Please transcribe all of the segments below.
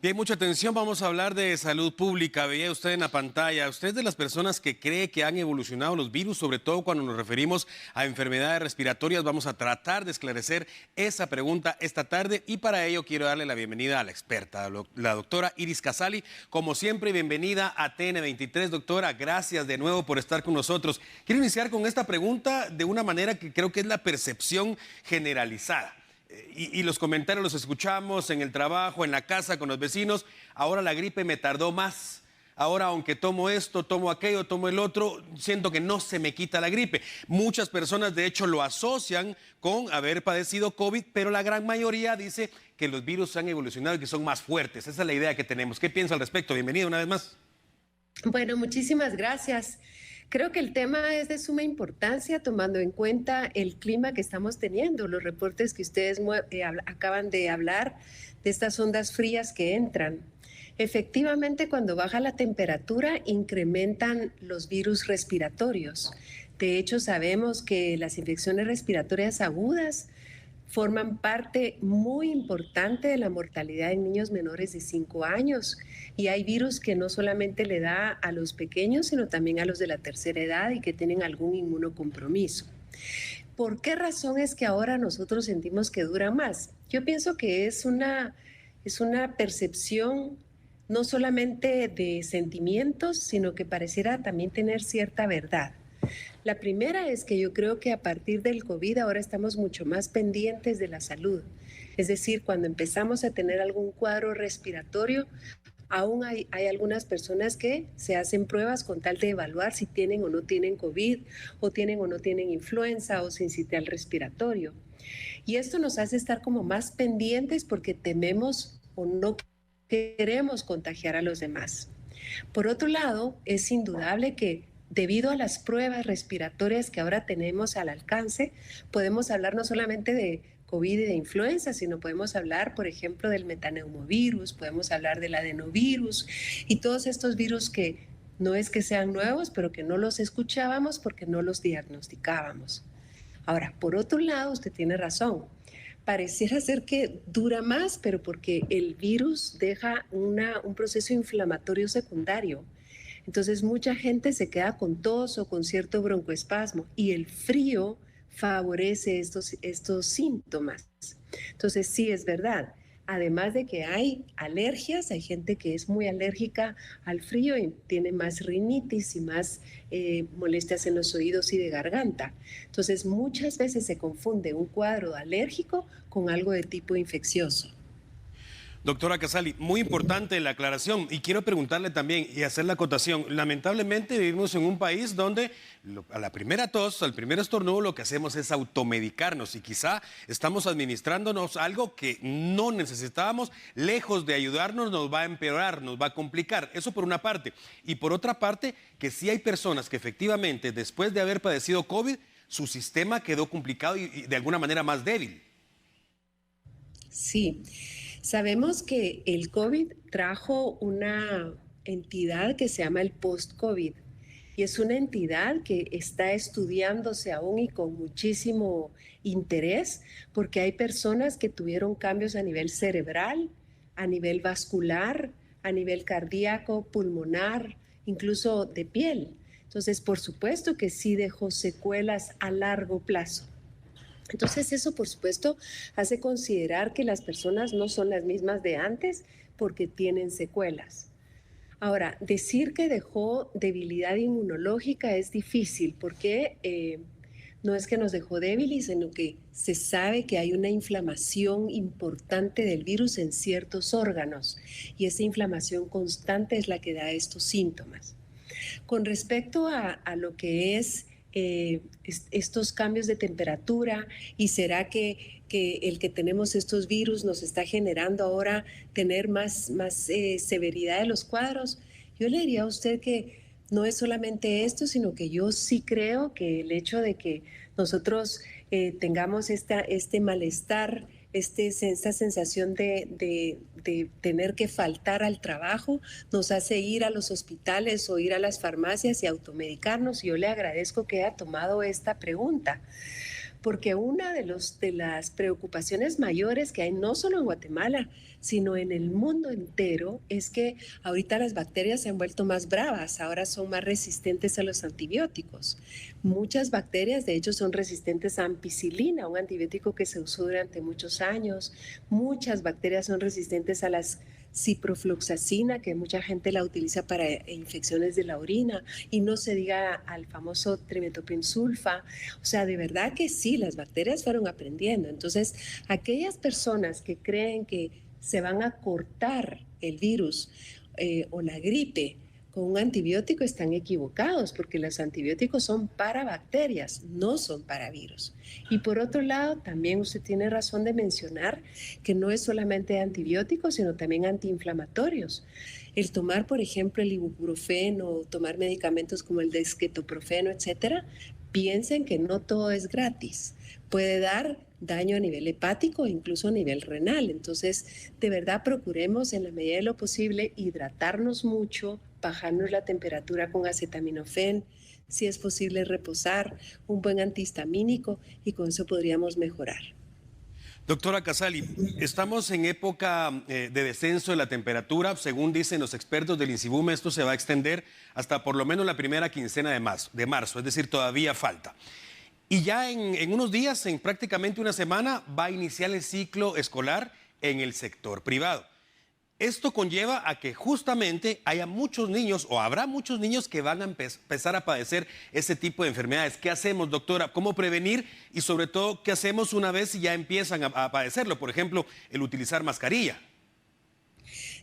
Bien, mucha atención, vamos a hablar de salud pública. Veía usted en la pantalla, usted es de las personas que cree que han evolucionado los virus, sobre todo cuando nos referimos a enfermedades respiratorias. Vamos a tratar de esclarecer esa pregunta esta tarde y para ello quiero darle la bienvenida a la experta, la doctora Iris Casali. Como siempre, bienvenida a TN23, doctora. Gracias de nuevo por estar con nosotros. Quiero iniciar con esta pregunta de una manera que creo que es la percepción generalizada. Y los comentarios los escuchamos en el trabajo, en la casa, con los vecinos. Ahora la gripe me tardó más. Ahora, aunque tomo esto, tomo aquello, tomo el otro, siento que no se me quita la gripe. Muchas personas, de hecho, lo asocian con haber padecido COVID, pero la gran mayoría dice que los virus han evolucionado y que son más fuertes. Esa es la idea que tenemos. ¿Qué piensa al respecto? Bienvenido una vez más. Bueno, muchísimas gracias. Creo que el tema es de suma importancia tomando en cuenta el clima que estamos teniendo, los reportes que ustedes acaban de hablar de estas ondas frías que entran. Efectivamente, cuando baja la temperatura, incrementan los virus respiratorios. De hecho, sabemos que las infecciones respiratorias agudas forman parte muy importante de la mortalidad en niños menores de 5 años. Y hay virus que no solamente le da a los pequeños, sino también a los de la tercera edad y que tienen algún inmunocompromiso. ¿Por qué razón es que ahora nosotros sentimos que dura más? Yo pienso que es una percepción no solamente de sentimientos, sino que pareciera también tener cierta verdad. La primera es que yo creo que a partir del COVID ahora estamos mucho más pendientes de la salud. Es decir, cuando empezamos a tener algún cuadro respiratorio, aún hay algunas personas que se hacen pruebas con tal de evaluar si tienen o no tienen COVID, o tienen o no tienen influenza o sincitial respiratorio. Y esto nos hace estar como más pendientes porque tememos o no queremos contagiar a los demás. Por otro lado, es indudable que debido a las pruebas respiratorias que ahora tenemos al alcance, podemos hablar no solamente de COVID y de influenza, sino podemos hablar, por ejemplo, del metaneumovirus, podemos hablar del adenovirus y todos estos virus que no es que sean nuevos, pero que no los escuchábamos porque no los diagnosticábamos. Ahora, por otro lado, usted tiene razón. Pareciera ser que dura más, pero porque el virus deja un proceso inflamatorio secundario. Entonces mucha gente se queda con tos o con cierto broncoespasmo y el frío favorece estos síntomas. Entonces sí es verdad. Además de que hay alergias, hay gente que es muy alérgica al frío y tiene más rinitis y más molestias en los oídos y de garganta. Entonces muchas veces se confunde un cuadro alérgico con algo de tipo infeccioso. Doctora Casali, muy importante la aclaración y quiero preguntarle también y hacer la acotación. Lamentablemente vivimos en un país donde a la primera tos, al primer estornudo, lo que hacemos es automedicarnos y quizá estamos administrándonos algo que no necesitábamos, lejos de ayudarnos nos va a empeorar, nos va a complicar. Eso por una parte. Y por otra parte, que sí hay personas que efectivamente después de haber padecido COVID, su sistema quedó complicado y de alguna manera más débil. Sí. Sabemos que el COVID trajo una entidad que se llama el post-COVID y es una entidad que está estudiándose aún y con muchísimo interés porque hay personas que tuvieron cambios a nivel cerebral, a nivel vascular, a nivel cardíaco, pulmonar, incluso de piel. Entonces, por supuesto que sí dejó secuelas a largo plazo. Entonces eso, por supuesto, hace considerar que las personas no son las mismas de antes porque tienen secuelas. Ahora, decir que dejó debilidad inmunológica es difícil porque no es que nos dejó débiles, sino que se sabe que hay una inflamación importante del virus en ciertos órganos y esa inflamación constante es la que da estos síntomas. Con respecto a lo que es estos cambios de temperatura y será que el que tenemos estos virus nos está generando ahora tener más severidad de los cuadros. Yo le diría a usted que no es solamente esto, sino que yo sí creo que el hecho de que nosotros tengamos este malestar, esta sensación de tener que faltar al trabajo, nos hace ir a los hospitales o ir a las farmacias y automedicarnos. Y yo le agradezco que haya tomado esta pregunta, porque una de las preocupaciones mayores que hay no solo en Guatemala, sino en el mundo entero, es que ahorita las bacterias se han vuelto más bravas, ahora son más resistentes a los antibióticos. Muchas bacterias, de hecho, son resistentes a ampicilina, un antibiótico que se usó durante muchos años. Muchas bacterias son resistentes a las ciprofloxacina, que mucha gente la utiliza para infecciones de la orina, y no se diga al famoso trimetoprim-sulfa. O sea, de verdad que sí, las bacterias fueron aprendiendo. Entonces, aquellas personas que creen que se van a cortar el virus o la gripe con un antibiótico están equivocados, porque los antibióticos son para bacterias, no son para virus. Y por otro lado, también usted tiene razón de mencionar que no es solamente antibióticos, sino también antiinflamatorios. El tomar, por ejemplo, el ibuprofeno, tomar medicamentos como el dexketoprofeno, etcétera, piensen que no todo es gratis. Puede dar daño a nivel hepático, incluso a nivel renal. Entonces, de verdad procuremos en la medida de lo posible hidratarnos mucho, bajarnos la temperatura con acetaminofén, si es posible reposar, un buen antihistamínico, y con eso podríamos mejorar. Doctora Casali, estamos en época de descenso de la temperatura. Según dicen los expertos del INSIBUM, esto se va a extender hasta por lo menos la primera quincena de marzo, es decir, todavía falta. Y ya en unos días, en prácticamente una semana, va a iniciar el ciclo escolar en el sector privado. Esto conlleva a que justamente haya muchos niños o habrá muchos niños que van a empezar a padecer ese tipo de enfermedades. ¿Qué hacemos, doctora? ¿Cómo prevenir? Y sobre todo, ¿qué hacemos una vez si ya empiezan a padecerlo? Por ejemplo, el utilizar mascarilla.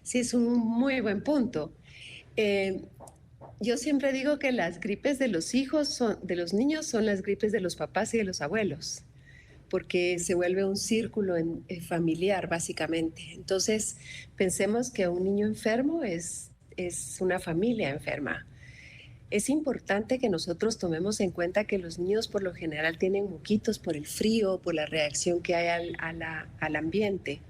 Sí, es un muy buen punto. Yo siempre digo que las gripes de los de los niños son las gripes de los papás y de los abuelos, porque se vuelve un círculo familiar, básicamente. Entonces, pensemos que un niño enfermo es una familia enferma. Es importante que nosotros tomemos en cuenta que los niños por lo general tienen moquitos por el frío, por la reacción que hay al ambiente.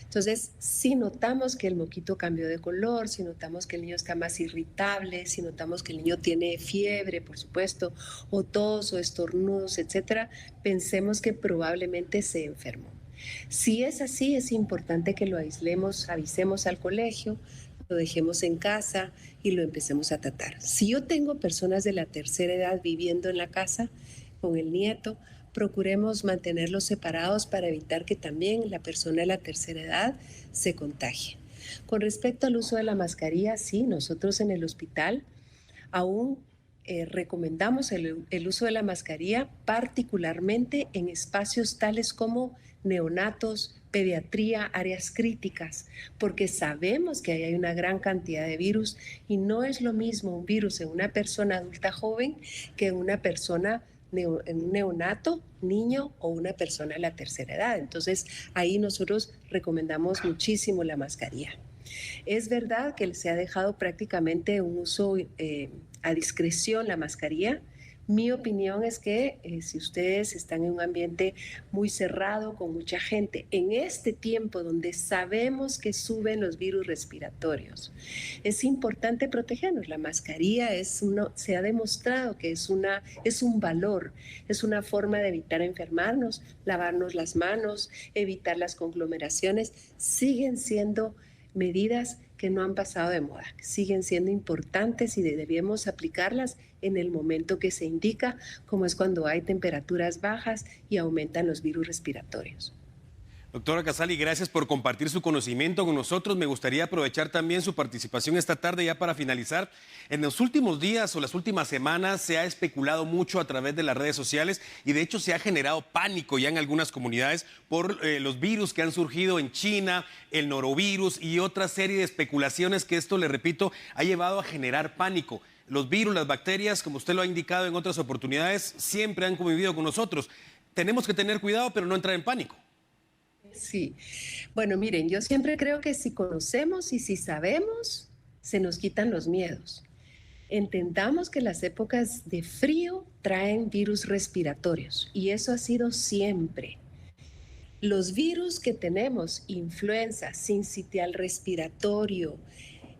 Entonces, si notamos que el moquito cambió de color, si notamos que el niño está más irritable, si notamos que el niño tiene fiebre, por supuesto, o tos o estornudos, etcétera, pensemos que probablemente se enfermó. Si es así, es importante que lo aislemos, avisemos al colegio, lo dejemos en casa y lo empecemos a tratar. Si yo tengo personas de la tercera edad viviendo en la casa con el nieto, procuremos mantenerlos separados para evitar que también la persona de la tercera edad se contagie. Con respecto al uso de la mascarilla, sí, nosotros en el hospital aún recomendamos el uso de la mascarilla, particularmente en espacios tales como neonatos, pediatría, áreas críticas, porque sabemos que ahí hay una gran cantidad de virus y no es lo mismo un virus en una persona adulta joven que en una persona en un neonato, niño o una persona de la tercera edad. Entonces, ahí nosotros recomendamos muchísimo la mascarilla. Es verdad que se ha dejado prácticamente un uso a discreción la mascarilla. Mi opinión es que si ustedes están en un ambiente muy cerrado, con mucha gente, en este tiempo donde sabemos que suben los virus respiratorios, es importante protegernos. La mascarilla se ha demostrado que es un valor, es una forma de evitar enfermarnos, lavarnos las manos, evitar las conglomeraciones. Siguen siendo medidas que no han pasado de moda, que siguen siendo importantes y debemos aplicarlas en el momento que se indica, como es cuando hay temperaturas bajas y aumentan los virus respiratorios. Doctora Casali, gracias por compartir su conocimiento con nosotros. Me gustaría aprovechar también su participación esta tarde ya para finalizar. En los últimos días o las últimas semanas se ha especulado mucho a través de las redes sociales y de hecho se ha generado pánico ya en algunas comunidades por los virus que han surgido en China, el norovirus y otra serie de especulaciones que esto, le repito, ha llevado a generar pánico. Los virus, las bacterias, como usted lo ha indicado en otras oportunidades, siempre han convivido con nosotros. Tenemos que tener cuidado, pero no entrar en pánico. Sí, bueno, miren, yo siempre creo que si conocemos y si sabemos, se nos quitan los miedos. Entendamos que las épocas de frío traen virus respiratorios y eso ha sido siempre. Los virus que tenemos, influenza, sincitial respiratorio,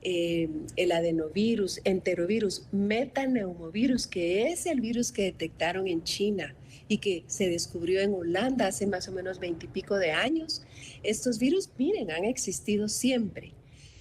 el adenovirus, enterovirus, metaneumovirus, que es el virus que detectaron en China y que se descubrió en Holanda hace más o menos 20 y pico de años. Estos virus, miren, han existido siempre.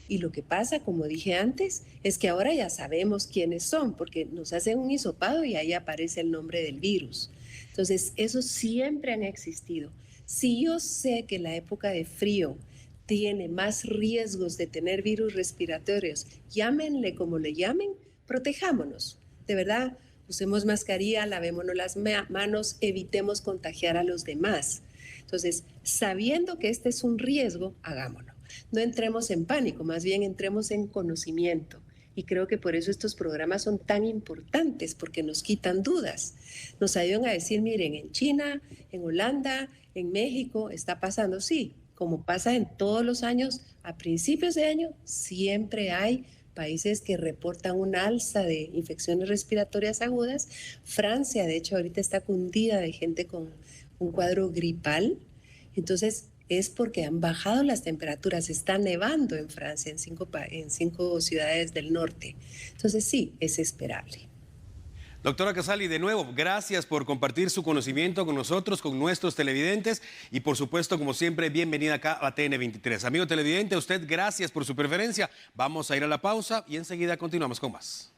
Y lo que pasa, como dije antes, es que ahora ya sabemos quiénes son, porque nos hacen un hisopado y ahí aparece el nombre del virus. Entonces, esos siempre han existido. Si yo sé que la época de frío tiene más riesgos de tener virus respiratorios, llámenle como le llamen, protejámonos. De verdad, usemos mascarilla, lavémonos las manos, evitemos contagiar a los demás. Entonces, sabiendo que este es un riesgo, hagámoslo. No entremos en pánico, más bien entremos en conocimiento. Y creo que por eso estos programas son tan importantes, porque nos quitan dudas. Nos ayudan a decir, miren, en China, en Holanda, en México, está pasando, sí, como pasa en todos los años, a principios de año siempre hay países que reportan un alza de infecciones respiratorias agudas. Francia, de hecho, ahorita está cundida de gente con un cuadro gripal. Entonces, es porque han bajado las temperaturas, está nevando en Francia, en cinco ciudades del norte. Entonces, sí, es esperable. Doctora Casali, de nuevo, gracias por compartir su conocimiento con nosotros, con nuestros televidentes y por supuesto, como siempre, bienvenida acá a TN23. Amigo televidente, a usted gracias por su preferencia. Vamos a ir a la pausa y enseguida continuamos con más.